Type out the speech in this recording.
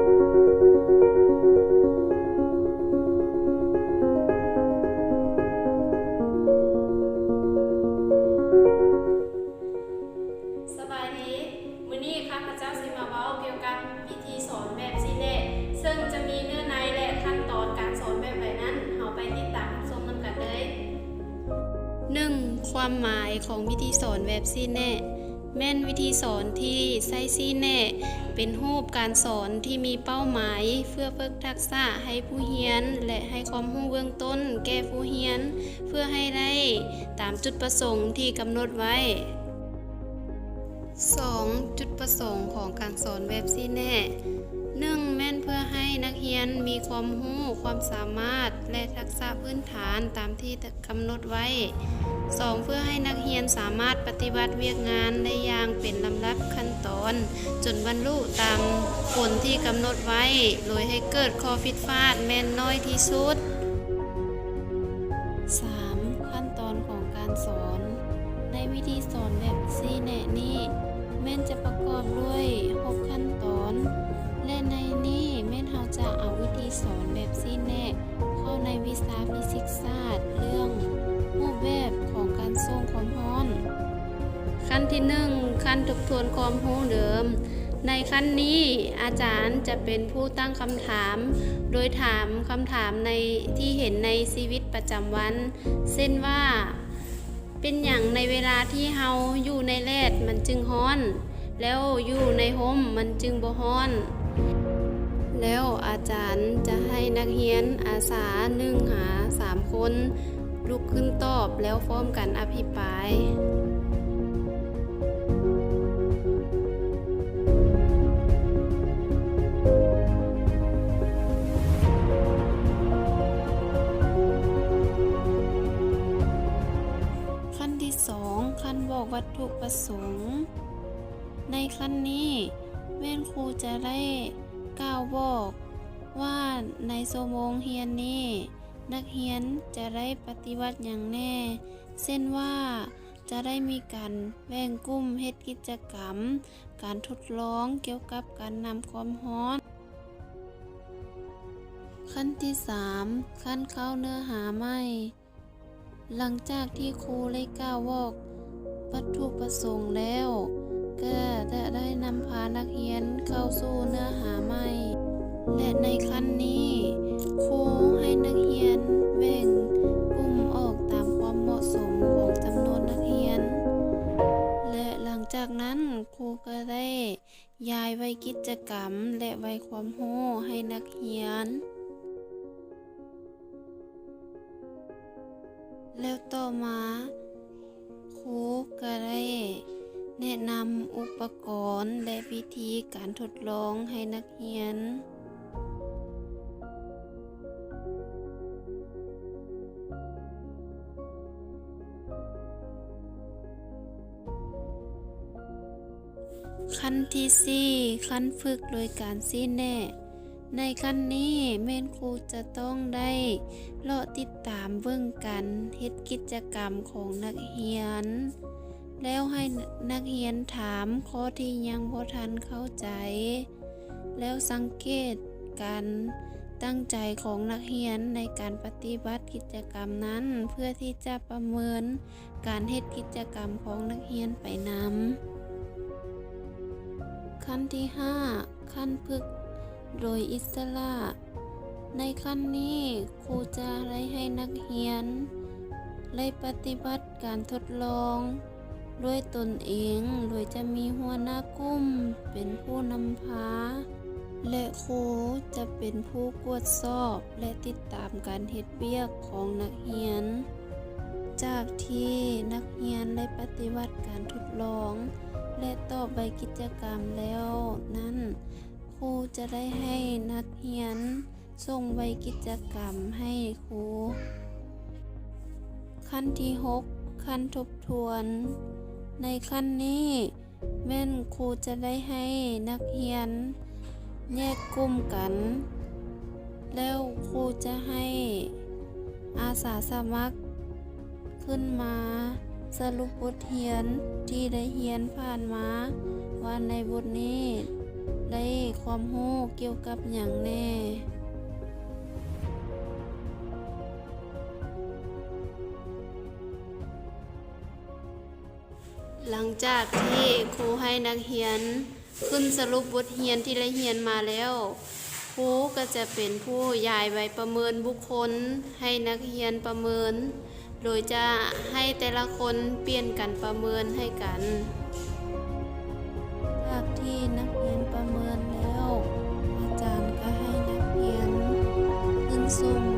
สบายดีมื้อนี้ข้าพเจ้าสิมาเว้าเกี่ยวกับวิธีสอนแบบซีเน่ซึ่งจะมีเนื้อในและขั้นตอนการสอนแบบไหนนั้นเฮาไปติดตามชมนำกันเลย 1. ความหมายของวิธีสอนแบบซีเน่แม่นวิธีสอนที่ใช้ซีเน่เป็นรูปการสอนที่มีเป้าหมายเพื่อฝึกทักษะให้ผู้เรียนและให้ความรู้เบื้องต้นแก่ผู้เรียนเพื่อให้ได้ตามจุดประสงค์ที่กำหนดไว้ 2. จุดประสงค์ของการสอนแบบซีเน่ 1. แม่นเพื่อให้นักเรียนมีความรู้ความสามารถและทักษะพื้นฐานตามที่กำหนดไว้ 2. เพื่อให้นักเรียนสามารถปฏิบัติเวียกงานได้อย่างเป็นลำดับขั้นตอนจนบรรลุตามผลที่กำหนดไว้โดยให้เกิดข้อผิดพลาดแม้นน้อยที่สุด 3. ขั้นตอนของการสอนในวิธีสอนแบบซีเน่นี้แม่นจะประกอบด้วย6ขั้นตอนและในนี้แม่นเราจะเอาวิธีสอนแบบซีเน่เข้าในวิชาฟิสิกส์ศาสตร์เรื่องรูปแบบของการส่งความร้อนขั้นที่1ขั้นทบทวนความรู้เดิมในขั้นนี้อาจารย์จะเป็นผู้ตั้งคำถามโดยถามคำถามในที่เห็นในชีวิตประจำวันเช่นว่าเป็นอย่างในเวลาที่เฮาอยู่ในแดดมันจึงร้อนแล้วอยู่ในร่มมันจึงบ่ร้อนแล้วอาจารย์จะให้นักเรียนอาสา1หา3คนลุกขึ้นตอบแล้วพร้อมกันอภิปรายขั้นที่2ขั้นบอกวัตถุประสงค์ในขั้นนี้แม่นครูจะได้กล่าวบอกว่าในชั่วโมงเรียนนี้นักเรียนจะได้ปฏิบัติอย่างแน่เช่นว่าจะได้มีการแบ่งกลุ่มเฮ็ดกิจกรรมการทดลองเกี่ยวกับการนำความร้อนขั้นที่3ขั้นเข้าเนื้อหาใหม่หลังจากที่ครูได้กล่าวบอกวัตถุประสงค์แล้วก็จะได้นำพานักเรียนเข้าสู่เนื้อหาใหม่และในขั้นนี้ครูให้นักเรียนแบ่งกลุ่มออกตามความเหมาะสมของจำนวนนักเรียนและหลังจากนั้นครูก็ได้ย้ายไว้กิจกรรมและไว้ความรู้ให้นักเรียนแล้วต่อมาครูก็ได้แนะนำอุปกรณ์และวิธีการทดลองให้นักเรียนขั้นที่4ขั้นฝึกโดยการซีเน่ในขั้นนี้แม่นครูจะต้องได้เลาะติดตามเบิ่งกันเฮ็ดกิจกรรมของนักเรียนแล้วให้นักเรียนถามข้อที่ยังบ่ทันเข้าใจแล้วสังเกตการตั้งใจของนักเรียนในการปฏิบัติกิจกรรมนั้นเพื่อที่จะประเมินการเฮ็ดกิจกรรมของนักเรียนไปนำขั้นที่5ขั้นฝึกโดยอิสระในขั้นนี้ครูจะได้ให้นักเรียนได้ปฏิบัติการทดลองด้วยตนเองโดยจะมีหัวหน้ากลุ่มเป็นผู้นำพาและครูจะเป็นผู้ตรวจสอบและติดตามการเฮ็ดเวียกของนักเรียนจากที่นักเรียนได้ปฏิบัติการทดลองและตอบใบกิจกรรมแล้วนั้นครูจะได้ให้นักเรียนส่งใบกิจกรรมให้ครูขั้นที่6ขั้นทบทวนในขั้นนี้แม่นครูจะได้ให้นักเรียนแยกกลุ่มกันแล้วครูจะให้อาสาสมัครขึ้นมาสรุปบทเรียนที่ได้เรียนผ่านมาว่าในบทนี้ ได้ความรู้เกี่ยวกับหยังแน่ หลังจากที่ครูให้นักเรียนขึ้นสรุปบทเรียนที่ได้เรียนมาแล้วครูก็จะเป็นผู้ย้ายใบประเมินบุคคลให้นักเรียนประเมิน โดยจะให้แต่ละคนเปลี่ยนกันประเมินให้กันจากที่นักเรียนประเมินแล้วอาจารย์ก็ให้นักเรียนขึ้นสุ่ม